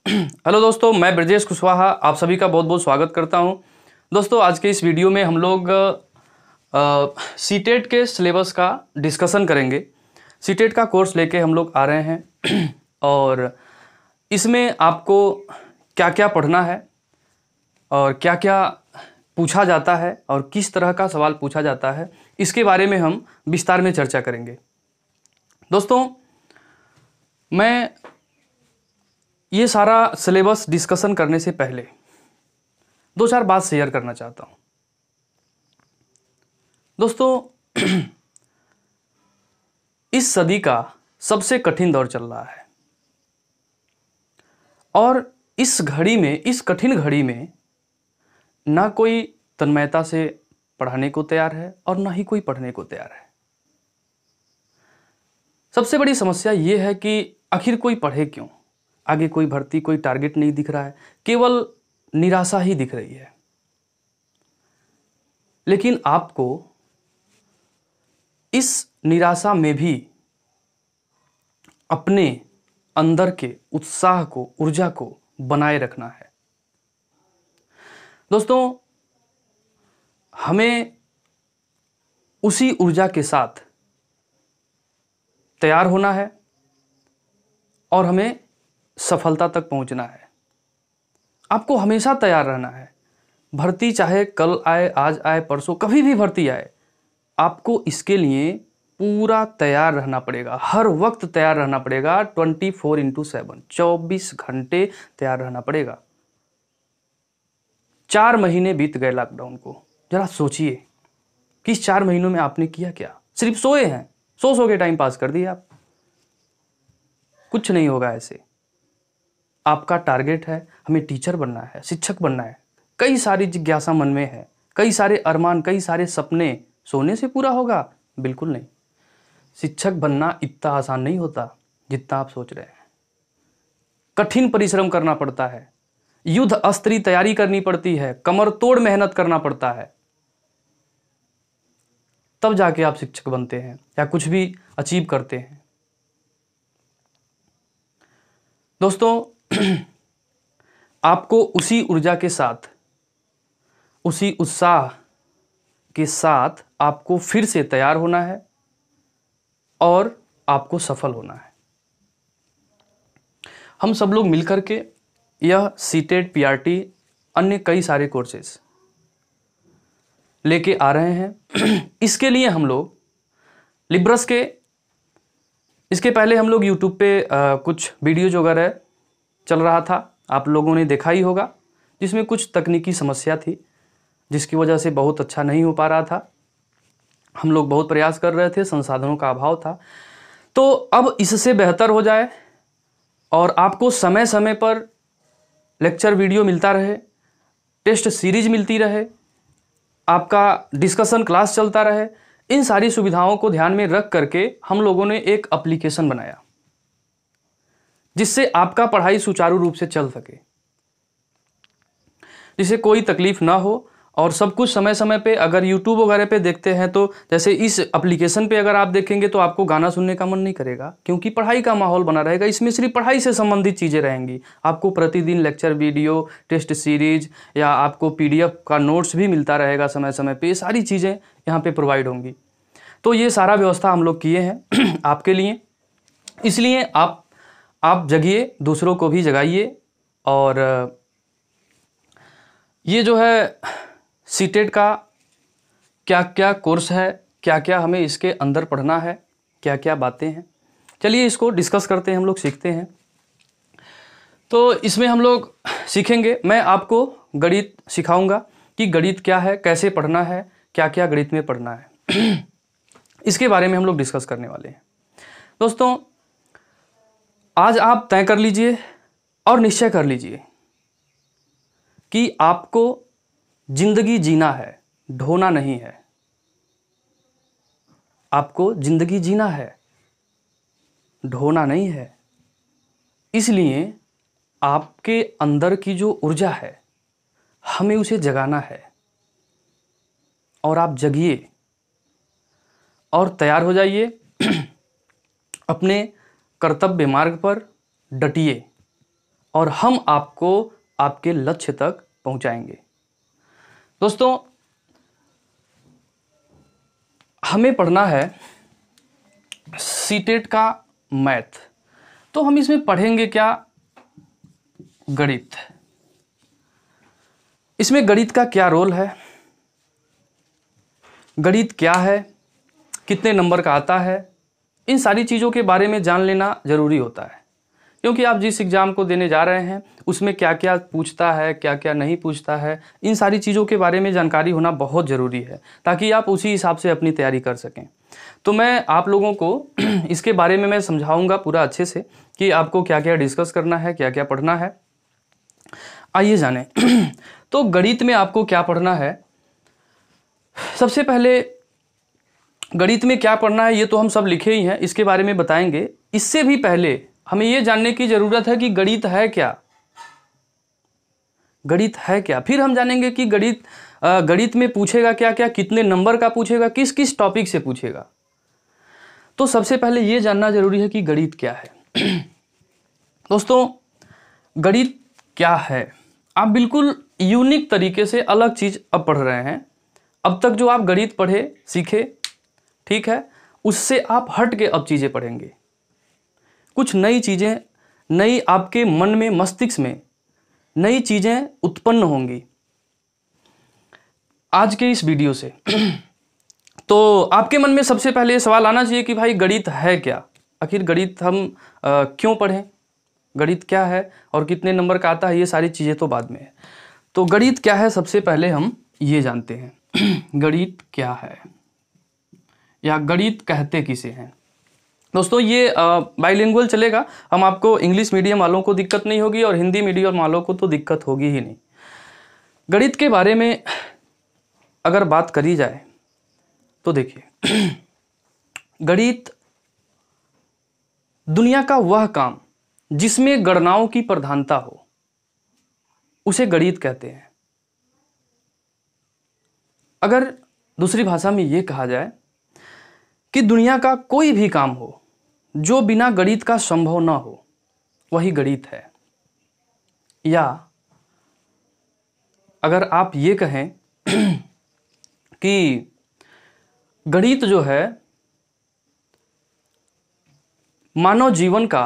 Hello दोस्तों, मैं ब्रजेश कुशवाहा आप सभी का बहुत बहुत स्वागत करता हूं। दोस्तों, आज के इस वीडियो में हम लोग सीटेट के सिलेबस का डिस्कशन करेंगे। सीटेट का कोर्स लेके हम लोग आ रहे हैं और इसमें आपको क्या क्या पढ़ना है और क्या क्या पूछा जाता है और किस तरह का सवाल पूछा जाता है, इसके बारे में हम विस्तार में चर्चा करेंगे। दोस्तों, मैं ये सारा सिलेबस डिस्कशन करने से पहले दो चार बात शेयर करना चाहता हूं। दोस्तों, इस सदी का सबसे कठिन दौर चल रहा है और इस कठिन घड़ी में ना कोई तन्मयता से पढ़ाने को तैयार है और ना ही कोई पढ़ने को तैयार है। सबसे बड़ी समस्या ये है कि आखिर कोई पढ़े क्यों? आगे कोई भर्ती, कोई टारगेट नहीं दिख रहा है, केवल निराशा ही दिख रही है। लेकिन आपको इस निराशा में भी अपने अंदर के उत्साह को, ऊर्जा को बनाए रखना है। दोस्तों, हमें उसी ऊर्जा के साथ तैयार होना है और हमें सफलता तक पहुंचना है। आपको हमेशा तैयार रहना है। भर्ती चाहे कल आए, आज आए, परसों, कभी भी भर्ती आए, आपको इसके लिए पूरा तैयार रहना पड़ेगा। हर वक्त तैयार रहना पड़ेगा। 24/7 24 घंटे तैयार रहना पड़ेगा। 4 महीने बीत गए लॉकडाउन को। जरा सोचिए कि इस 4 महीनों में आपने किया क्या? सिर्फ सोए हैं, सो के टाइम पास कर दिया आप। कुछ नहीं होगा ऐसे। आपका टारगेट है, हमें टीचर बनना है, शिक्षक बनना है। कई सारी जिज्ञासा मन में है, कई सारे अरमान, कई सारे सपने। सोने से पूरा होगा? बिल्कुल नहीं। शिक्षक बनना इतना आसान नहीं होता जितना आप सोच रहे हैं। कठिन परिश्रम करना पड़ता है, युद्ध अस्त्री तैयारी करनी पड़ती है, कमर तोड़ मेहनत करना पड़ता है, तब जाके आप शिक्षक बनते हैं या कुछ भी अचीव करते हैं। दोस्तों, आपको उसी ऊर्जा के साथ, उसी उत्साह के साथ आपको फिर से तैयार होना है और आपको सफल होना है। हम सब लोग मिलकर के यह सीटेट, पीआरटी, अन्य कई सारे कोर्सेज लेके आ रहे हैं। इसके लिए हम लोग लिब्रस के, इसके पहले हम लोग यूट्यूब पे कुछ वीडियोज वगैरह चल रहा था, आप लोगों ने देखा ही होगा, जिसमें कुछ तकनीकी समस्या थी जिसकी वजह से बहुत अच्छा नहीं हो पा रहा था। हम लोग बहुत प्रयास कर रहे थे, संसाधनों का अभाव था। तो अब इससे बेहतर हो जाए और आपको समय समय पर लेक्चर वीडियो मिलता रहे, टेस्ट सीरीज मिलती रहे, आपका डिस्कशन क्लास चलता रहे, इन सारी सुविधाओं को ध्यान में रख करके हम लोगों ने एक एप्लीकेशन बनाया जिससे आपका पढ़ाई सुचारू रूप से चल सके, जिससे कोई तकलीफ ना हो और सब कुछ समय समय पे। अगर यूट्यूब वगैरह पे देखते हैं तो जैसे इस एप्लीकेशन पे अगर आप देखेंगे तो आपको गाना सुनने का मन नहीं करेगा, क्योंकि पढ़ाई का माहौल बना रहेगा। इसमें सिर्फ पढ़ाई से संबंधित चीज़ें रहेंगी। आपको प्रतिदिन लेक्चर वीडियो, टेस्ट सीरीज या आपको PDF का नोट्स भी मिलता रहेगा समय समय पे। ये सारी चीज़ें यहाँ पे प्रोवाइड होंगी। तो ये सारा व्यवस्था हम लोग किए हैं आपके लिए। इसलिए आप जगिए, दूसरों को भी जगाइए। और ये जो है सीटेट का क्या क्या कोर्स है, क्या क्या हमें इसके अंदर पढ़ना है, क्या क्या बातें हैं, चलिए इसको डिस्कस करते हैं, हम लोग सीखते हैं। तो इसमें हम लोग सीखेंगे, मैं आपको गणित सिखाऊंगा कि गणित क्या है, कैसे पढ़ना है, क्या क्या गणित में पढ़ना है। इसके बारे में हम लोग डिस्कस करने वाले हैं। दोस्तों, आज आप तय कर लीजिए और निश्चय कर लीजिए कि आपको जिंदगी जीना है, ढोना नहीं है। आपको जिंदगी जीना है, ढोना नहीं है। इसलिए आपके अंदर की जो ऊर्जा है, हमें उसे जगाना है। और आप जगिए और तैयार हो जाइए। अपने कर्तव्य मार्ग पर डटिए और हम आपको आपके लक्ष्य तक पहुंचाएंगे। दोस्तों, हमें पढ़ना है सीटेट का मैथ, तो हम इसमें पढ़ेंगे क्या? गणित। इसमें गणित का क्या रोल है, गणित क्या है, कितने नंबर का आता है, इन सारी चीज़ों के बारे में जान लेना ज़रूरी होता है, क्योंकि आप जिस एग्ज़ाम को देने जा रहे हैं उसमें क्या क्या पूछता है, क्या क्या नहीं पूछता है, इन सारी चीज़ों के बारे में जानकारी होना बहुत ज़रूरी है, ताकि आप उसी हिसाब से अपनी तैयारी कर सकें। तो मैं आप लोगों को इसके बारे में मैं समझाऊंगा पूरा अच्छे से कि आपको क्या क्या डिस्कस करना है, क्या क्या पढ़ना है। आइए जानें। तो गणित में आपको क्या पढ़ना है? सबसे पहले गणित में क्या पढ़ना है ये तो हम सब लिखे ही हैं, इसके बारे में बताएंगे। इससे भी पहले हमें ये जानने की ज़रूरत है कि गणित है क्या, गणित है क्या। फिर हम जानेंगे कि गणित में पूछेगा क्या क्या, कितने नंबर का पूछेगा, किस किस टॉपिक से पूछेगा। तो सबसे पहले ये जानना जरूरी है कि गणित क्या है। दोस्तों, गणित क्या है? आप बिल्कुल यूनिक तरीके से अलग चीज़ अब पढ़ रहे हैं। अब तक जो आप गणित पढ़े सीखे, ठीक है, उससे आप हट के अब चीज़ें पढ़ेंगे। कुछ नई चीज़ें, नई आपके मन में, मस्तिष्क में नई चीज़ें उत्पन्न होंगी आज के इस वीडियो से। तो आपके मन में सबसे पहले ये सवाल आना चाहिए कि भाई गणित है क्या? आखिर गणित हम क्यों पढ़ें, गणित क्या है और कितने नंबर का आता है, ये सारी चीज़ें तो बाद में है। तो गणित क्या है सबसे पहले हम ये जानते हैं। गणित क्या है या गणित कहते किसे हैं? दोस्तों, ये बाइलिंगुअल चलेगा, हम आपको इंग्लिश मीडियम वालों को दिक्कत नहीं होगी और हिंदी मीडियम वालों को तो दिक्कत होगी ही नहीं। गणित के बारे में अगर बात करी जाए तो देखिए, गणित दुनिया का वह काम जिसमें गणनाओं की प्रधानता हो, उसे गणित कहते हैं। अगर दूसरी भाषा में यह कहा जाए कि दुनिया का कोई भी काम हो जो बिना गणित का संभव ना हो, वही गणित है। या अगर आप ये कहें कि गणित जो है मानव जीवन का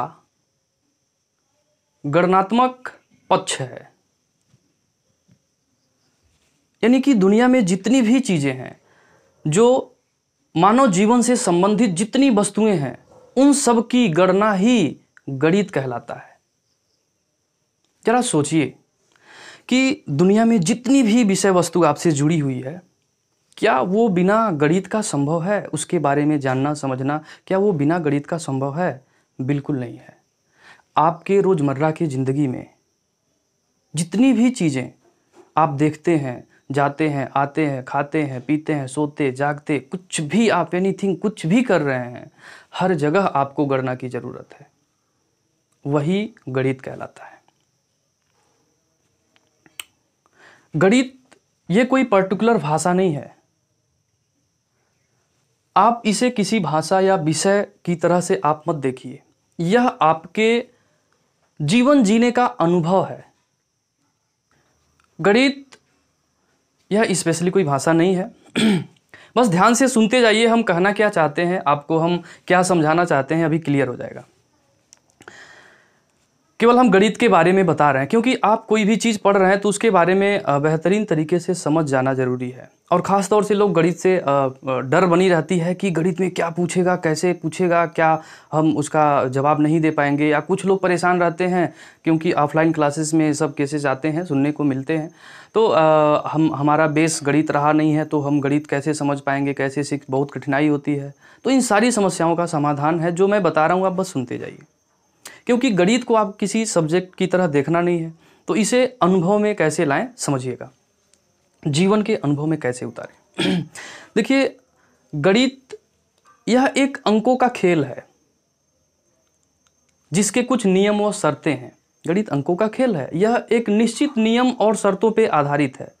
गणनात्मक पक्ष है, यानी कि दुनिया में जितनी भी चीजें हैं, जो मानव जीवन से संबंधित जितनी वस्तुएं हैं, उन सब की गणना ही गणित कहलाता है। जरा सोचिए कि दुनिया में जितनी भी विषय वस्तु आपसे जुड़ी हुई है, क्या वो बिना गणित का संभव है? उसके बारे में जानना, समझना, क्या वो बिना गणित का संभव है? बिल्कुल नहीं है। आपके रोजमर्रा की जिंदगी में जितनी भी चीजें आप देखते हैं, जाते हैं, आते हैं, खाते हैं, पीते हैं, सोते, जागते, कुछ भी आप एनीथिंग कुछ भी कर रहे हैं, हर जगह आपको गणना की जरूरत है, वही गणित कहलाता है। गणित ये कोई पर्टिकुलर भाषा नहीं है। आप इसे किसी भाषा या विषय की तरह से आप मत देखिए, यह आपके जीवन जीने का अनुभव है। गणित यह स्पेशली कोई भाषा नहीं है। बस ध्यान से सुनते जाइए, हम कहना क्या चाहते हैं, आपको हम क्या समझाना चाहते हैं, अभी क्लियर हो जाएगा। केवल हम गणित के बारे में बता रहे हैं, क्योंकि आप कोई भी चीज़ पढ़ रहे हैं तो उसके बारे में बेहतरीन तरीके से समझ जाना जरूरी है। और ख़ास तौर से लोग गणित से डर बनी रहती है कि गणित में क्या पूछेगा, कैसे पूछेगा, क्या हम उसका जवाब नहीं दे पाएंगे। या कुछ लोग परेशान रहते हैं क्योंकि ऑफलाइन क्लासेस में सब केसेस आते हैं, सुनने को मिलते हैं। तो हमारा बेस गणित रहा नहीं है, तो हम गणित कैसे समझ पाएंगे, कैसे सीख, बहुत कठिनाई होती है। तो इन सारी समस्याओं का समाधान है जो मैं बता रहा हूँ, आप बस सुनते जाइए। क्योंकि गणित को आप किसी सब्जेक्ट की तरह देखना नहीं है, तो इसे अनुभव में कैसे लाएं समझिएगा, जीवन के अनुभव में कैसे उतारें। देखिए, गणित यह एक अंकों का खेल है जिसके कुछ नियम और शर्तें हैं। गणित अंकों का खेल है, यह एक निश्चित नियम और शर्तों पे आधारित है।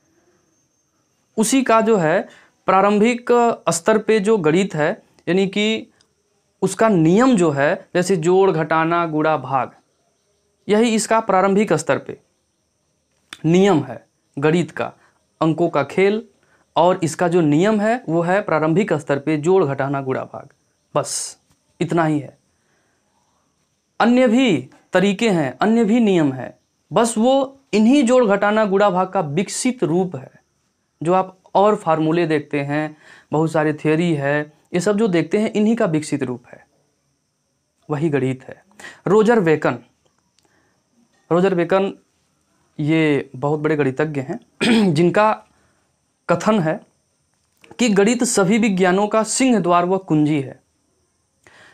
उसी का जो है प्रारंभिक स्तर पे जो गणित है, यानी कि उसका नियम जो है, जैसे जोड़, घटाना, गुणा, भाग, यही इसका प्रारंभिक स्तर पे नियम है गणित का, अंकों का खेल। और इसका जो नियम है वो है प्रारंभिक स्तर पे जोड़ घटाना गुणा भाग, बस इतना ही है। अन्य भी तरीके हैं, अन्य भी नियम है, बस वो इन्हीं जोड़ घटाना गुणा भाग का विकसित रूप है। जो आप और फार्मूले देखते हैं, बहुत सारे थियोरी है, ये सब जो देखते हैं इन्हीं का विकसित रूप है, वही गणित है। रोजर बेकन ये बहुत बड़े गणितज्ञ हैं जिनका कथन है कि गणित सभी विज्ञानों का सिंह द्वार व कुंजी है।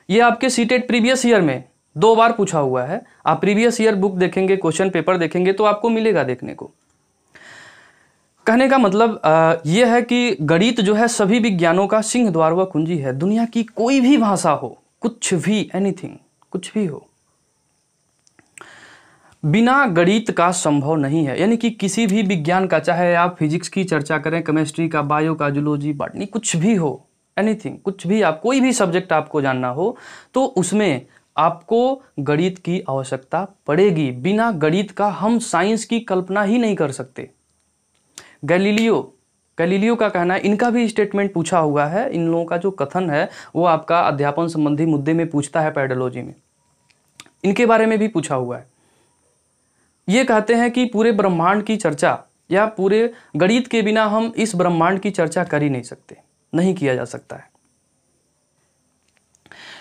ये आपके सीटेट प्रीवियस ईयर में 2 बार पूछा हुआ है। आप प्रीवियस ईयर बुक देखेंगे, क्वेश्चन पेपर देखेंगे तो आपको मिलेगा देखने को। कहने का मतलब यह है कि गणित जो है सभी विज्ञानों का सिंह द्वार व कुंजी है। दुनिया की कोई भी भाषा हो, कुछ भी, एनीथिंग, कुछ भी हो, बिना गणित का संभव नहीं है। यानी कि किसी भी विज्ञान का, चाहे आप फिजिक्स की चर्चा करें, केमिस्ट्री का, बायो का, जूलॉजी, बॉटनी, कुछ भी हो, एनीथिंग, कुछ भी, आप कोई भी सब्जेक्ट आपको जानना हो तो उसमें आपको गणित की आवश्यकता पड़ेगी। बिना गणित का हम साइंस की कल्पना ही नहीं कर सकते। गैलीलियो का कहना है, इनका भी स्टेटमेंट पूछा हुआ है। इन लोगों का जो कथन है वो आपका अध्यापन संबंधी मुद्दे में पूछता है, पेडागोजी में, इनके बारे में भी पूछा हुआ है। ये कहते हैं कि पूरे ब्रह्मांड की चर्चा या पूरे गणित के बिना हम इस ब्रह्मांड की चर्चा कर ही नहीं सकते, नहीं किया जा सकता है।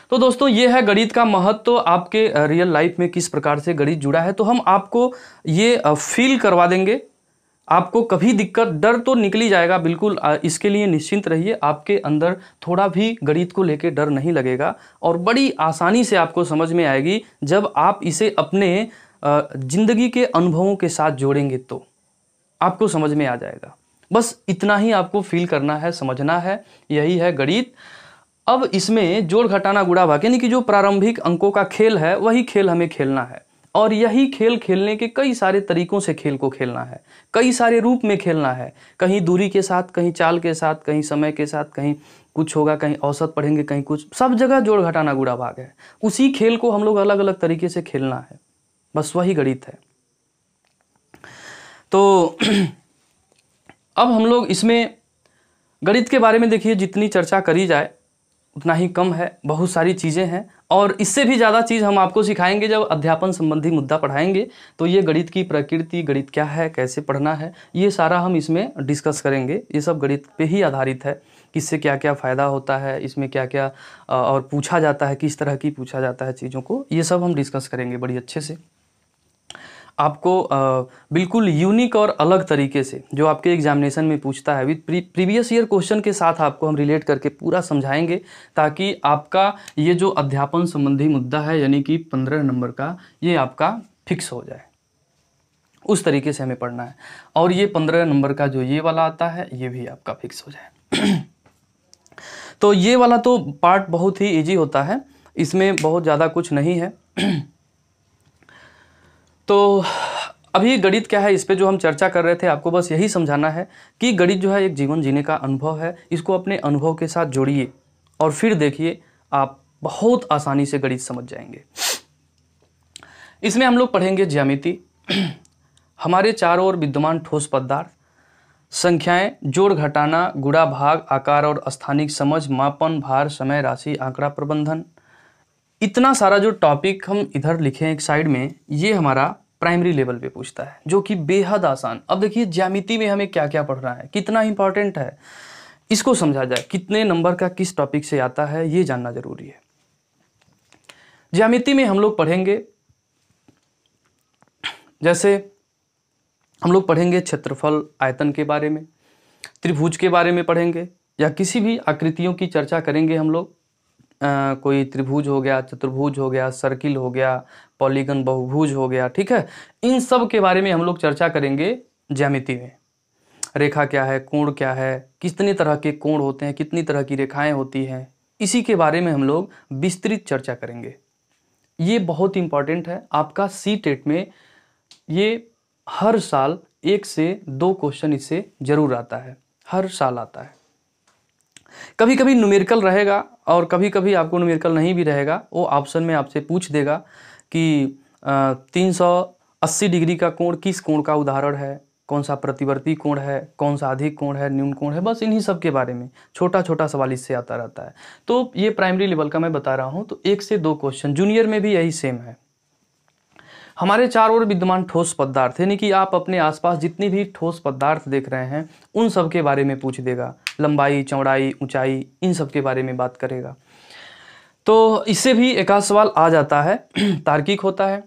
तो दोस्तों ये है गणित का महत्व, तो आपके रियल लाइफ में किस प्रकार से गणित जुड़ा है। तो हम आपको ये फील करवा देंगे। आपको कभी दिक्कत, डर तो निकल ही जाएगा, बिल्कुल इसके लिए निश्चिंत रहिए। आपके अंदर थोड़ा भी गणित को लेकर डर नहीं लगेगा और बड़ी आसानी से आपको समझ में आएगी जब आप इसे अपने जिंदगी के अनुभवों के साथ जोड़ेंगे तो आपको समझ में आ जाएगा। बस इतना ही आपको फील करना है, समझना है, यही है गणित। अब इसमें जोड़ घटाना गुणा भाग यानी कि जो प्रारंभिक अंकों का खेल है वही खेल हमें खेलना है। और यही खेल खेलने के कई सारे तरीकों से खेल को खेलना है, कई सारे रूप में खेलना है। कहीं दूरी के साथ, कहीं चाल के साथ, कहीं समय के साथ, कहीं कुछ होगा, कहीं औसत पढ़ेंगे, कहीं कुछ, सब जगह जोड़ घटाना गुणा भाग है। उसी खेल को हम लोग अलग अलग तरीके से खेलना है, बस वही गणित है। तो अब हम लोग इसमें गणित के बारे में देखिए, जितनी चर्चा करी जाए उतना ही कम है। बहुत सारी चीज़ें हैं और इससे भी ज़्यादा चीज़ हम आपको सिखाएंगे जब अध्यापन संबंधी मुद्दा पढ़ाएंगे। तो ये गणित की प्रकृति, गणित क्या है, कैसे पढ़ना है, ये सारा हम इसमें डिस्कस करेंगे। ये सब गणित पे ही आधारित है, किससे क्या क्या फ़ायदा होता है, इसमें क्या क्या और पूछा जाता है, किस तरह की पूछा जाता है चीज़ों को, ये सब हम डिस्कस करेंगे बड़ी अच्छे से। आपको बिल्कुल यूनिक और अलग तरीके से जो आपके एग्जामिनेशन में पूछता है विद प्रीवियस ईयर क्वेश्चन के साथ आपको हम रिलेट करके पूरा समझाएंगे, ताकि आपका ये जो अध्यापन संबंधी मुद्दा है यानी कि 15 नंबर का, ये आपका फिक्स हो जाए। उस तरीके से हमें पढ़ना है। और ये 15 नंबर का जो ये वाला आता है ये भी आपका फिक्स हो जाए। तो ये वाला तो पार्ट बहुत ही ईजी होता है, इसमें बहुत ज़्यादा कुछ नहीं है। तो अभी गणित क्या है, इस पे जो हम चर्चा कर रहे थे, आपको बस यही समझाना है कि गणित जो है एक जीवन जीने का अनुभव है। इसको अपने अनुभव के साथ जोड़िए और फिर देखिए आप बहुत आसानी से गणित समझ जाएंगे। इसमें हम लोग पढ़ेंगे ज्यामिति, हमारे चारों ओर विद्यमान ठोस पदार्थ, संख्याएं, जोड़ घटाना गुणा भाग, आकार और स्थानिक समझ, मापन, भार, समय, राशि, आंकड़ा प्रबंधन। इतना सारा जो टॉपिक हम इधर लिखे हैं एक साइड में, ये हमारा प्राइमरी लेवल पे पूछता है, जो कि बेहद आसान। अब देखिए ज्यामिति में हमें क्या क्या पढ़ना है, कितना इंपॉर्टेंट है, इसको समझा जाए, कितने नंबर का किस टॉपिक से आता है ये जानना जरूरी है। ज्यामिति में हम लोग पढ़ेंगे, जैसे हम लोग पढ़ेंगे क्षेत्रफल, आयतन के बारे में, त्रिभुज के बारे में पढ़ेंगे, या किसी भी आकृतियों की चर्चा करेंगे हम लोग। कोई त्रिभुज हो गया, चतुर्भुज हो गया, सर्किल हो गया, पॉलीगन, बहुभुज हो गया, ठीक है। इन सब के बारे में हम लोग चर्चा करेंगे ज्यामिति में। रेखा क्या है, कोण क्या है, कितने तरह के कोण होते हैं, कितनी तरह की रेखाएं होती हैं, इसी के बारे में हम लोग विस्तृत चर्चा करेंगे। ये बहुत इंपॉर्टेंट है, आपका सीटेट में ये हर साल 1 से 2 क्वेश्चन इससे जरूर आता है, हर साल आता है। कभी कभी न्यूमेरिकल रहेगा और कभी कभी आपको न्यूमेरिकल नहीं भी रहेगा, वो ऑप्शन में आपसे पूछ देगा कि 380 डिग्री का कोण किस कोण का उदाहरण है, कौन सा प्रतिवर्ती कोण है, कौन सा अधिक कोण है, न्यून कोण है, बस इन्हीं सब के बारे में छोटा छोटा सवाल इससे आता रहता है। तो ये प्राइमरी लेवल का मैं बता रहा हूँ। तो 1 से 2 क्वेश्चन, जूनियर में भी यही सेम है। हमारे चारों ओर विद्यमान ठोस पदार्थ, यानी कि आप अपने आसपास जितनी भी ठोस पदार्थ देख रहे हैं उन सब के बारे में पूछ देगा, लंबाई, चौड़ाई, ऊंचाई, इन सब के बारे में बात करेगा। तो इससे भी एक आध सवाल आ जाता है, तार्किक होता है।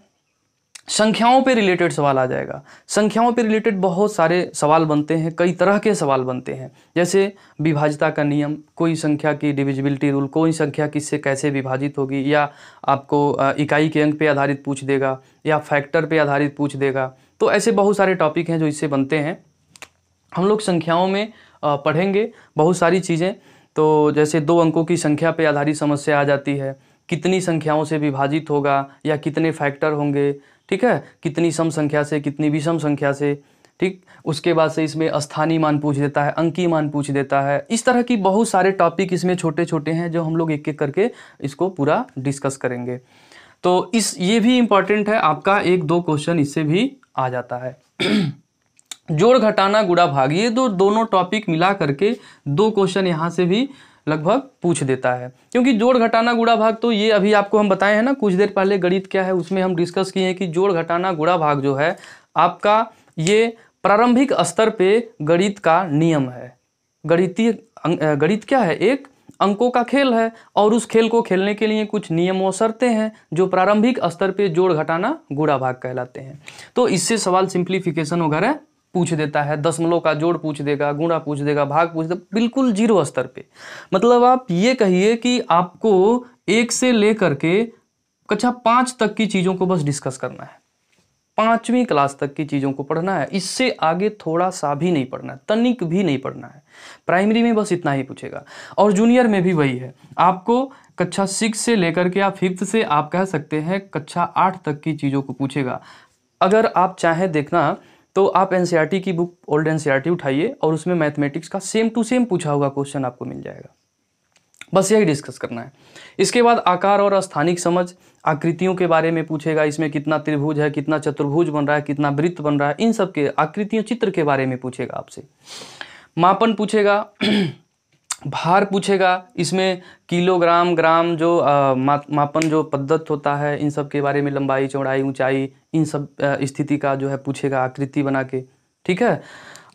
संख्याओं पे रिलेटेड सवाल आ जाएगा। संख्याओं पे रिलेटेड बहुत सारे सवाल बनते हैं, कई तरह के सवाल बनते हैं, जैसे विभाज्यता का नियम, कोई संख्या की डिविजिबिलिटी रूल, कोई संख्या किससे कैसे विभाजित होगी, या आपको इकाई के अंक पे आधारित पूछ देगा, या फैक्टर पे आधारित पूछ देगा। तो ऐसे बहुत सारे टॉपिक हैं जो इससे बनते हैं। हम लोग संख्याओं में पढ़ेंगे बहुत सारी चीज़ें। तो जैसे 2 अंकों की संख्या पे आधारित समस्या आ जाती है, कितनी संख्याओं से विभाजित होगा या कितने फैक्टर होंगे, ठीक है, कितनी सम संख्या से, कितनी विषम संख्या से, ठीक। उसके बाद से इसमें स्थानीय मान पूछ देता है, अंकीय मान पूछ देता है। इस तरह की बहुत सारे टॉपिक इसमें छोटे छोटे हैं जो हम लोग एक एक करके इसको पूरा डिस्कस करेंगे। तो ये भी इम्पॉर्टेंट है, आपका 1-2 क्वेश्चन इससे भी आ जाता है। जोड़ घटाना गुणा भाग, ये दोनों टॉपिक मिला करके 2 क्वेश्चन यहाँ से भी लगभग पूछ देता है। क्योंकि जोड़ घटाना गुणा भाग तो ये अभी आपको हम बताए हैं ना कुछ देर पहले, गणित क्या है उसमें हम डिस्कस किए हैं कि जोड़ घटाना गुणा भाग जो है आपका ये प्रारंभिक स्तर पे गणित का नियम है। गणित क्या है, एक अंकों का खेल है, और उस खेल को खेलने के लिए कुछ नियम और शर्तें हैं जो प्रारंभिक स्तर पे जोड़ घटाना गुणा भाग कहलाते हैं। तो इससे सवाल सिंप्लीफिकेशन वगैरह पूछ देता है, दशमलव का जोड़ पूछ देगा, गुणा पूछ देगा, भाग पूछ देगा, बिल्कुल 0 स्तर पे। मतलब आप ये कहिए कि आपको 1 से लेकर के कक्षा 5 तक की चीज़ों को बस डिस्कस करना है, 5वीं क्लास तक की चीज़ों को पढ़ना है, इससे आगे थोड़ा सा भी नहीं पढ़ना है, तनिक भी नहीं पढ़ना है। प्राइमरी में बस इतना ही पूछेगा, और जूनियर में भी वही है। आपको कक्षा 6 से लेकर के आप 5th से आप कह सकते हैं कक्षा 8 तक की चीज़ों को पूछेगा। अगर आप चाहें देखना तो आप एनसीईआरटी की बुक ओल्ड एनसीईआरटी उठाइए और उसमें मैथमेटिक्स का सेम टू सेम पूछा हुआ क्वेश्चन आपको मिल जाएगा। बस यही डिस्कस करना है। इसके बाद आकार और स्थानिक समझ, आकृतियों के बारे में पूछेगा, इसमें कितना त्रिभुज है, कितना चतुर्भुज बन रहा है, कितना वृत्त बन रहा है, इन सब के आकृतियों, चित्र के बारे में पूछेगा आपसे। मापन पूछेगा, भार पूछेगा, इसमें किलोग्राम, ग्राम जो मापन जो पद्धत होता है इन सब के बारे में, लंबाई, चौड़ाई, ऊंचाई, इन सब स्थिति का जो है पूछेगा आकृति बना के, ठीक है।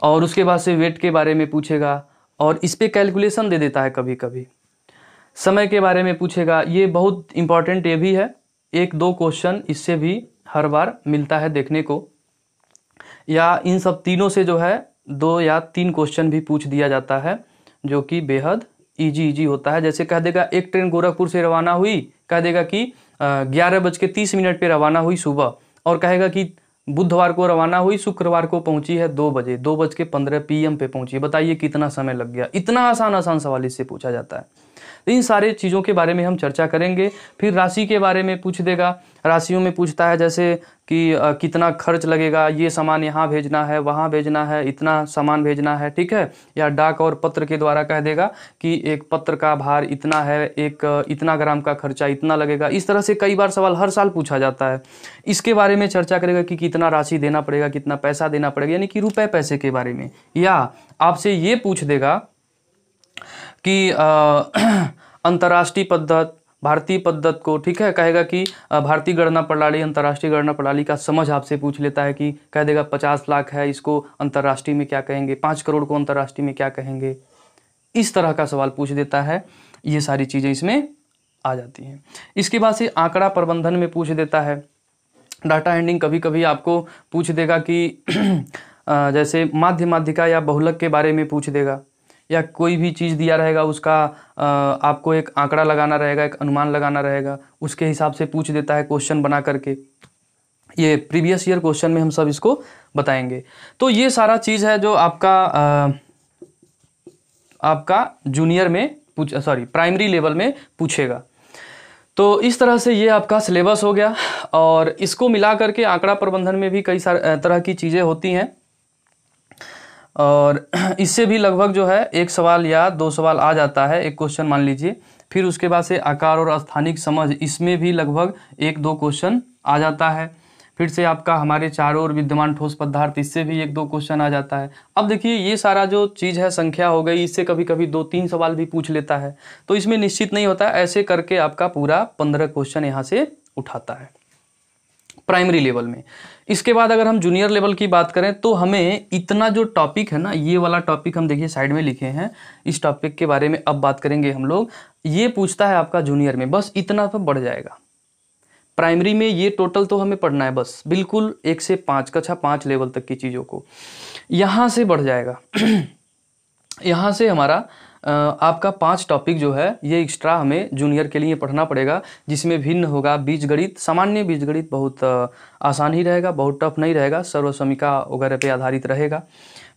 और उसके बाद से वेट के बारे में पूछेगा, और इस पे कैलकुलेशन दे देता है कभी कभी। समय के बारे में पूछेगा, ये बहुत इंपॉर्टेंट ये भी है, 1-2 क्वेश्चन इससे भी हर बार मिलता है देखने को, या इन सब तीनों से जो है 2 या 3 क्वेश्चन भी पूछ दिया जाता है जो कि बेहद इजी होता है। जैसे कह देगा एक ट्रेन गोरखपुर से रवाना हुई, कह देगा कि 11:30 पे रवाना हुई सुबह, और कहेगा कि बुधवार को रवाना हुई, शुक्रवार को पहुंची है 2 बजे, 2:15 PM पे पहुंची। बताइए कितना समय लग गया। इतना आसान सवाल इससे पूछा जाता है। तो इन सारे चीज़ों के बारे में हम चर्चा करेंगे। फिर राशि के बारे में पूछ देगा। राशियों में पूछता है जैसे कि कितना खर्च लगेगा, ये सामान यहाँ भेजना है, वहाँ भेजना है, इतना सामान भेजना है, ठीक है। या डाक और पत्र के द्वारा कह देगा कि एक पत्र का भार इतना है, एक इतना ग्राम का खर्चा इतना लगेगा। इस तरह से कई बार सवाल हर साल पूछा जाता है। इसके बारे में चर्चा करेगा कि कितना राशि देना पड़ेगा, कितना पैसा देना पड़ेगा, यानी कि रुपए पैसे के बारे में। या आपसे ये पूछ देगा कि अंतर्राष्ट्रीय पद्धत, भारतीय पद्धत को, ठीक है, कहेगा कि भारतीय गणना प्रणाली, अंतर्राष्ट्रीय गणना प्रणाली का समझ आपसे पूछ लेता है कि कह देगा 50 लाख है, इसको अंतर्राष्ट्रीय में क्या कहेंगे, 5 करोड़ को अंतर्राष्ट्रीय में क्या कहेंगे। इस तरह का सवाल पूछ देता है। ये सारी चीज़ें इसमें आ जाती हैं। इसके बाद से आंकड़ा प्रबंधन में पूछ देता है। डाटा हैंडलिंग कभी कभी आपको पूछ देगा कि जैसे माध्य, माध्यिका या बहुलक के बारे में पूछ देगा, या कोई भी चीज़ दिया रहेगा उसका आपको एक आंकड़ा लगाना रहेगा, एक अनुमान लगाना रहेगा, उसके हिसाब से पूछ देता है क्वेश्चन बना करके। ये प्रीवियस ईयर क्वेश्चन में हम सब इसको बताएंगे। तो ये सारा चीज़ है जो आपका जूनियर में प्राइमरी लेवल में पूछेगा। तो इस तरह से ये आपका सिलेबस हो गया, और इसको मिला करके आंकड़ा प्रबंधन में भी कई सारे तरह की चीज़ें होती हैं, और इससे भी लगभग जो है 1 सवाल या 2 सवाल आ जाता है। एक क्वेश्चन मान लीजिए फिर उसके बाद से आकार और स्थानिक समझ, इसमें भी लगभग 1-2 क्वेश्चन आ जाता है। फिर से आपका हमारे चारों ओर विद्यमान ठोस पदार्थ, इससे भी 1-2 क्वेश्चन आ जाता है। अब देखिए ये सारा जो चीज़ है संख्या हो गई, इससे कभी कभी 2-3 सवाल भी पूछ लेता है, तो इसमें निश्चित नहीं होता। ऐसे करके आपका पूरा 15 क्वेश्चन यहाँ से उठाता है प्राइमरी लेवल में। इसके बाद अगर हम जूनियर लेवल की बात करें तो हमें इतना जो टॉपिक है ना, ये वाला टॉपिक हम देखिए साइड में लिखे हैं, इस टॉपिक के बारे में अब बात करेंगे हम लोग। ये पूछता है आपका जूनियर में, बस इतना तो बढ़ जाएगा। प्राइमरी में ये टोटल तो हमें पढ़ना है बस, बिल्कुल 1 से 5, कक्षा 5 लेवल तक की चीज़ों को। यहाँ से बढ़ जाएगा यहाँ से हमारा आपका 5 टॉपिक जो है ये एक्स्ट्रा हमें जूनियर के लिए पढ़ना पड़ेगा, जिसमें भिन्न होगा बीजगणित। सामान्य बीजगणित बहुत आसान ही रहेगा, बहुत टफ नहीं रहेगा, सर्वसमीका वगैरह पे आधारित रहेगा।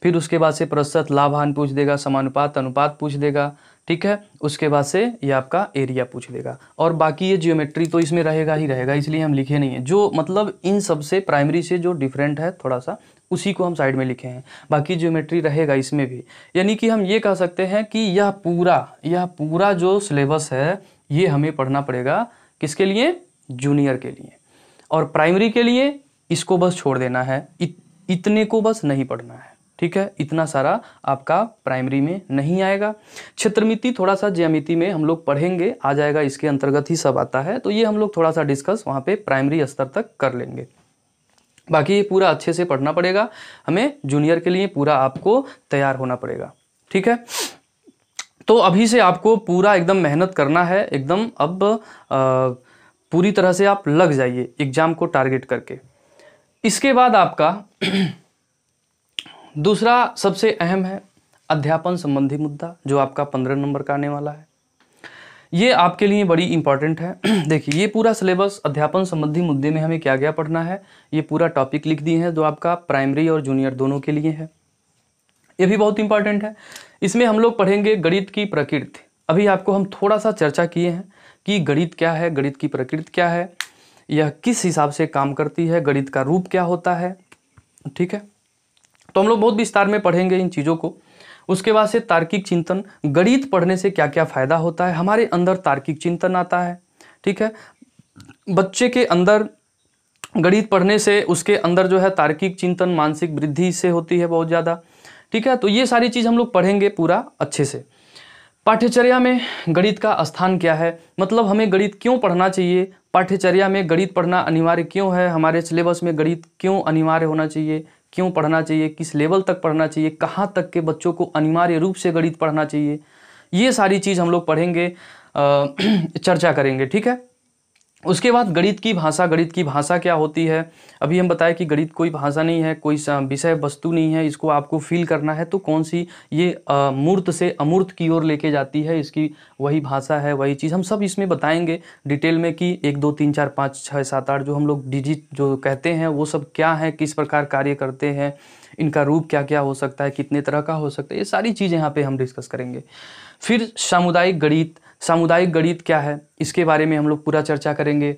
फिर उसके बाद से प्रतिशत, लाभ हानि पूछ देगा, समानुपात, अनुपात पूछ देगा, ठीक है। उसके बाद से ये आपका एरिया पूछ देगा, और बाकी ये जियोमेट्री तो इसमें रहेगा ही रहेगा, इसलिए हम लिखे नहीं है। जो मतलब इन सब से प्राइमरी से जो डिफरेंट है थोड़ा सा, उसी को हम साइड में लिखे हैं, बाकी ज्योमेट्री रहेगा इसमें भी। यानी कि हम ये कह सकते हैं कि यह पूरा जो सिलेबस है ये हमें पढ़ना पड़ेगा, किसके लिए? जूनियर के लिए। और प्राइमरी के लिए इसको बस छोड़ देना है, इतने को बस नहीं पढ़ना है, ठीक है। इतना सारा आपका प्राइमरी में नहीं आएगा। क्षेत्रमिति थोड़ा सा ज्यामिति में हम लोग पढ़ेंगे, आ जाएगा, इसके अंतर्गत ही सब आता है, तो ये हम लोग थोड़ा सा डिस्कस वहाँ पे प्राइमरी स्तर तक कर लेंगे। बाकी ये पूरा अच्छे से पढ़ना पड़ेगा हमें, जूनियर के लिए पूरा आपको तैयार होना पड़ेगा, ठीक है। तो अभी से आपको पूरा एकदम मेहनत करना है, एकदम अब पूरी तरह से आप लग जाइए एग्जाम को टारगेट करके। इसके बाद आपका दूसरा सबसे अहम है अध्यापन संबंधी मुद्दा, जो आपका 15 नंबर का आने वाला है। ये आपके लिए बड़ी इंपॉर्टेंट है। देखिए ये पूरा सिलेबस अध्यापन संबंधी मुद्दे में हमें क्या क्या पढ़ना है, ये पूरा टॉपिक लिख दिए हैं, जो आपका प्राइमरी और जूनियर दोनों के लिए है। ये भी बहुत इंपॉर्टेंट है। इसमें हम लोग पढ़ेंगे गणित की प्रकृति। अभी आपको हम थोड़ा सा चर्चा किए हैं कि गणित क्या है, गणित की प्रकृति क्या है, यह किस हिसाब से काम करती है, गणित का रूप क्या होता है, ठीक है। तो हम लोग बहुत विस्तार में पढ़ेंगे इन चीज़ों को। उसके बाद से तार्किक चिंतन, गणित पढ़ने से क्या क्या फायदा होता है, हमारे अंदर तार्किक चिंतन आता है, ठीक है। बच्चे के अंदर गणित पढ़ने से उसके अंदर जो है तार्किक चिंतन, मानसिक वृद्धि से होती है बहुत ज़्यादा, ठीक है। तो ये सारी चीज़ हम लोग पढ़ेंगे पूरा अच्छे से। पाठ्यचर्या में गणित का स्थान क्या है, मतलब हमें गणित क्यों पढ़ना चाहिए, पाठ्यचर्या में गणित पढ़ना अनिवार्य क्यों है, हमारे सिलेबस में गणित क्यों अनिवार्य होना चाहिए, क्यों पढ़ना चाहिए, किस लेवल तक पढ़ना चाहिए, कहाँ तक के बच्चों को अनिवार्य रूप से गणित पढ़ना चाहिए, ये सारी चीज़ हम लोग पढ़ेंगे, चर्चा करेंगे, ठीक है। उसके बाद गणित की भाषा क्या होती है। अभी हम बताएं कि गणित कोई भाषा नहीं है, कोई विषय वस्तु नहीं है, इसको आपको फील करना है तो कौन सी ये मूर्त से अमूर्त की ओर लेके जाती है, इसकी वही भाषा है, वही चीज़ हम सब इसमें बताएंगे डिटेल में कि 1 2 3 4 5 6 7 8 जो हम लोग डिजिट जो कहते हैं वो सब क्या है, किस प्रकार कार्य करते हैं, इनका रूप क्या क्या हो सकता है, कितने तरह का हो सकता है, ये सारी चीज़ें यहाँ पे हम डिस्कस करेंगे। फिर सामुदायिक गणित क्या है, इसके बारे में हम लोग पूरा चर्चा करेंगे।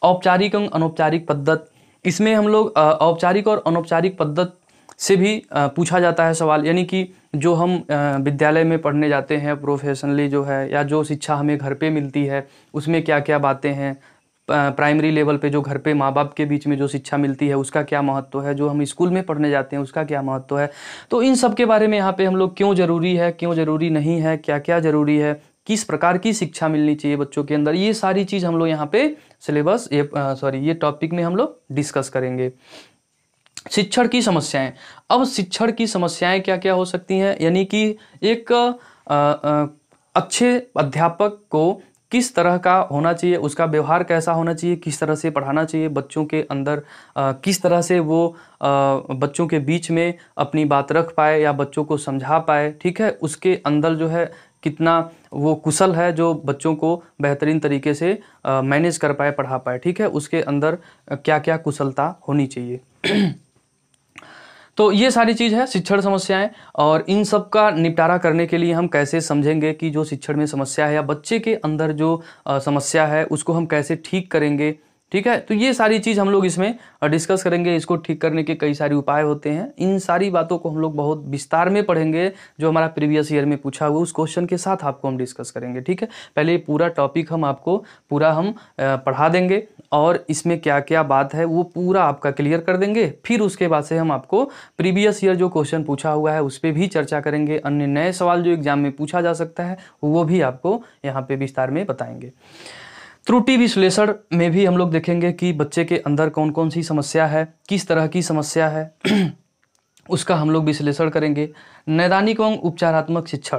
औपचारिक एवं अनौपचारिक पद्धत, इसमें हम लोग औपचारिक और अनौपचारिक पद्धत से भी पूछा जाता है सवाल, यानी कि जो हम विद्यालय में पढ़ने जाते हैं प्रोफेशनली जो है, या जो शिक्षा हमें घर पे मिलती है उसमें क्या क्या बातें हैं, प्राइमरी लेवल पे जो घर पे माँ बाप के बीच में जो शिक्षा मिलती है उसका क्या महत्व है, जो हम स्कूल में पढ़ने जाते हैं उसका क्या महत्व है। तो इन सब के बारे में यहाँ पे हम लोग क्यों ज़रूरी है, क्यों ज़रूरी नहीं है, क्या क्या ज़रूरी है, किस प्रकार की शिक्षा मिलनी चाहिए बच्चों के अंदर, ये सारी चीज़ हम लोग यहाँ पे सिलेबस ये टॉपिक में हम लोग डिस्कस करेंगे। शिक्षण की समस्याएं, अब शिक्षण की समस्याएं क्या क्या हो सकती हैं, यानी कि एक अच्छे अध्यापक को किस तरह का होना चाहिए, उसका व्यवहार कैसा होना चाहिए, किस तरह से पढ़ाना चाहिए बच्चों के अंदर, किस तरह से वो बच्चों के बीच में अपनी बात रख पाए या बच्चों को समझा पाए, ठीक है। उसके अंदर जो है कितना वो कुशल है जो बच्चों को बेहतरीन तरीके से मैनेज कर पाए, पढ़ा पाए, ठीक है। उसके अंदर क्या क्या कुशलता होनी चाहिए। तो ये सारी चीज़ है शिक्षण समस्याएं, और इन सब का निपटारा करने के लिए हम कैसे समझेंगे कि जो शिक्षण में समस्या है या बच्चे के अंदर जो समस्या है उसको हम कैसे ठीक करेंगे, ठीक है। तो ये सारी चीज़ हम लोग इसमें डिस्कस करेंगे। इसको ठीक करने के कई सारे उपाय होते हैं। इन सारी बातों को हम लोग बहुत विस्तार में पढ़ेंगे। जो हमारा प्रीवियस ईयर में पूछा हुआ उस क्वेश्चन के साथ आपको हम डिस्कस करेंगे, ठीक है। पहले पूरा टॉपिक हम आपको पूरा पढ़ा देंगे और इसमें क्या क्या बात है वो पूरा आपका क्लियर कर देंगे। फिर उसके बाद से हम आपको प्रीवियस ईयर जो क्वेश्चन पूछा हुआ है उस पर भी चर्चा करेंगे। अन्य नए सवाल जो एग्जाम में पूछा जा सकता है वो भी आपको यहाँ पे विस्तार में बताएंगे। त्रुटि विश्लेषण में भी हम लोग देखेंगे कि बच्चे के अंदर कौन कौन सी समस्या है, किस तरह की समस्या है उसका हम लोग विश्लेषण करेंगे। नैदानिक एवं उपचारात्मक शिक्षण,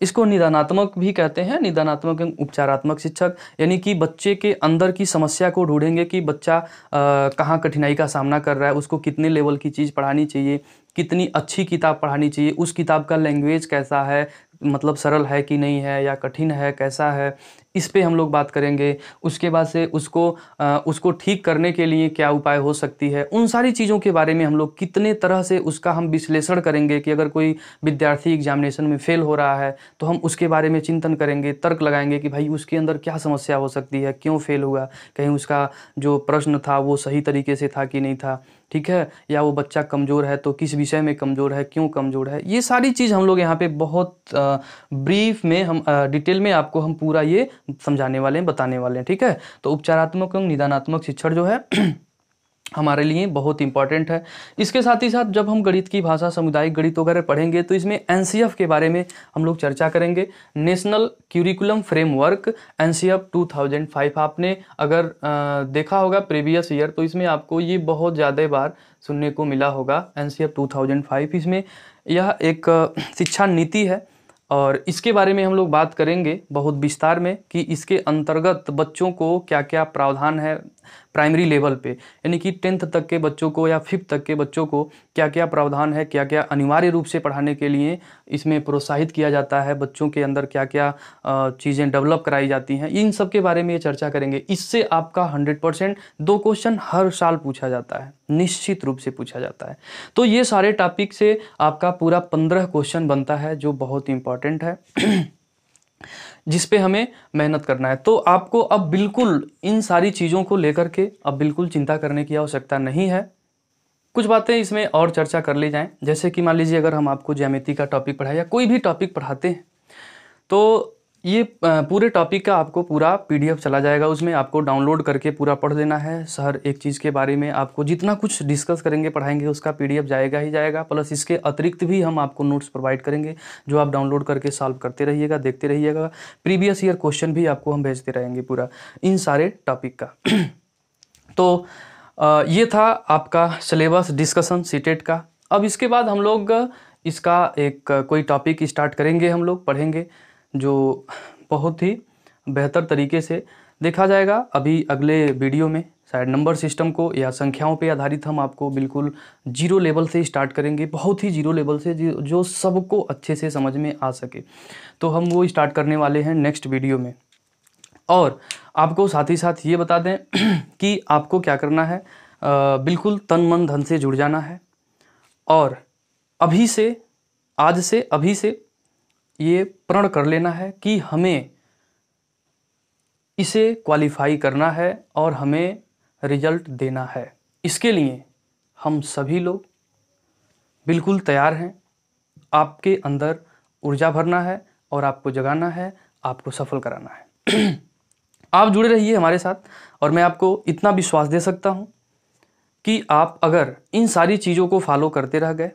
इसको निदानात्मक भी कहते हैं, निदानात्मक एवं उपचारात्मक शिक्षक, यानी कि बच्चे के अंदर की समस्या को ढूंढेंगे कि बच्चा कहाँ कठिनाई का सामना कर रहा है, उसको कितने लेवल की चीज़ पढ़ानी चाहिए, कितनी अच्छी किताब पढ़ानी चाहिए, उस किताब का लैंग्वेज कैसा है, मतलब सरल है कि नहीं है या कठिन है कैसा है, इस पे हम लोग बात करेंगे। उसके बाद से उसको ठीक करने के लिए क्या उपाय हो सकती है, उन सारी चीज़ों के बारे में हम लोग कितने तरह से उसका हम विश्लेषण करेंगे कि अगर कोई विद्यार्थी एग्जामिनेशन में फेल हो रहा है तो हम उसके बारे में चिंतन करेंगे, तर्क लगाएंगे कि भाई उसके अंदर क्या समस्या हो सकती है, क्यों फेल हुआ, कहीं उसका जो प्रश्न था वो सही तरीके से था कि नहीं था, ठीक है, या वो बच्चा कमज़ोर है तो किस विषय में कमज़ोर है, क्यों कमज़ोर है। ये सारी चीज़ हम लोग यहाँ पे बहुत ब्रीफ में हम डिटेल में आपको हम पूरा ये समझाने वाले हैं, बताने वाले हैं, ठीक है। तो उपचारात्मक एवं निदानात्मक शिक्षण जो है हमारे लिए बहुत इंपॉर्टेंट है। इसके साथ ही साथ जब हम गणित की भाषा, सामुदायिक गणित वगैरह पढ़ेंगे तो इसमें एनसीएफ के बारे में हम लोग चर्चा करेंगे। नेशनल क्यूरिकुलम फ्रेमवर्क एनसीएफ 2005, आपने अगर देखा होगा प्रीवियस ईयर तो इसमें आपको ये बहुत ज़्यादा बार सुनने को मिला होगा। एनसीएफ 2005 इसमें यह एक शिक्षा नीति है और इसके बारे में हम लोग बात करेंगे बहुत विस्तार में कि इसके अंतर्गत बच्चों को क्या क्या प्रावधान है प्राइमरी लेवल पे, यानी कि 10th तक के बच्चों को या 5th तक के बच्चों को क्या क्या प्रावधान है, क्या क्या अनिवार्य रूप से पढ़ाने के लिए इसमें प्रोत्साहित किया जाता है, बच्चों के अंदर क्या क्या चीज़ें डेवलप कराई जाती हैं, इन सब के बारे में ये चर्चा करेंगे। इससे आपका 100% 2 क्वेश्चन हर साल पूछा जाता है, निश्चित रूप से पूछा जाता है। तो ये सारे टॉपिक से आपका पूरा 15 क्वेश्चन बनता है जो बहुत इंपॉर्टेंट है जिस पे हमें मेहनत करना है। तो आपको अब बिल्कुल इन सारी चीज़ों को लेकर के अब बिल्कुल चिंता करने की आवश्यकता नहीं है। कुछ बातें इसमें और चर्चा कर ली जाएं, जैसे कि मान लीजिए अगर हम आपको ज्यामिति का टॉपिक पढ़ाए या कोई भी टॉपिक पढ़ाते हैं तो ये पूरे टॉपिक का आपको पूरा पीडीएफ चला जाएगा, उसमें आपको डाउनलोड करके पूरा पढ़ लेना है। हर एक चीज़ के बारे में आपको जितना कुछ डिस्कस करेंगे पढ़ाएंगे उसका पीडीएफ जाएगा ही जाएगा, प्लस इसके अतिरिक्त भी हम आपको नोट्स प्रोवाइड करेंगे जो आप डाउनलोड करके सॉल्व करते रहिएगा, देखते रहिएगा। प्रीवियस ईयर क्वेश्चन भी आपको हम भेजते रहेंगे पूरा इन सारे टॉपिक का। तो ये था आपका सिलेबस डिस्कशन सीटेट का। अब इसके बाद हम लोग इसका एक कोई टॉपिक स्टार्ट करेंगे, हम लोग पढ़ेंगे जो बहुत ही बेहतर तरीके से देखा जाएगा। अभी अगले वीडियो में शायद नंबर सिस्टम को या संख्याओं पे आधारित हम आपको बिल्कुल 0 लेवल से स्टार्ट करेंगे, बहुत ही 0 लेवल से जो सबको अच्छे से समझ में आ सके। तो हम वो स्टार्ट करने वाले हैं नेक्स्ट वीडियो में। और आपको साथ ही साथ ये बता दें कि आपको क्या करना है, बिल्कुल तन मन धन से जुड़ जाना है और अभी से, आज से, अभी से ये प्रण कर लेना है कि हमें इसे क्वालिफाई करना है और हमें रिजल्ट देना है। इसके लिए हम सभी लोग बिल्कुल तैयार हैं। आपके अंदर ऊर्जा भरना है और आपको जगाना है, आपको सफल कराना है। आप जुड़े रहिए हमारे साथ और मैं आपको इतना विश्वास दे सकता हूं कि आप अगर इन सारी चीज़ों को फॉलो करते रह गए,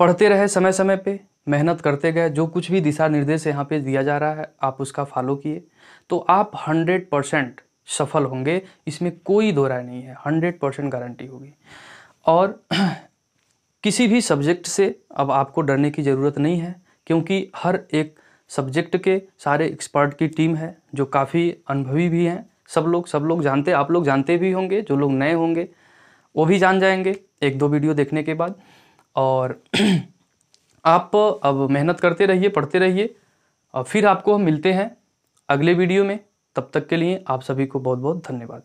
पढ़ते रहे समय समय पे, मेहनत करते गए, जो कुछ भी दिशा निर्देश यहाँ पे दिया जा रहा है आप उसका फॉलो किए तो आप 100% सफल होंगे। इसमें कोई दो राय नहीं है, 100% गारंटी होगी। और किसी भी सब्जेक्ट से अब आपको डरने की ज़रूरत नहीं है, क्योंकि हर एक सब्जेक्ट के सारे एक्सपर्ट की टीम है जो काफ़ी अनुभवी भी हैं। सब लोग जानते, आप लोग जानते भी होंगे, जो लोग नए होंगे वो भी जान जाएंगे 1-2 वीडियो देखने के बाद। और आप अब मेहनत करते रहिए, पढ़ते रहिए और फिर आपको हम मिलते हैं अगले वीडियो में। तब तक के लिए आप सभी को बहुत बहुत धन्यवाद।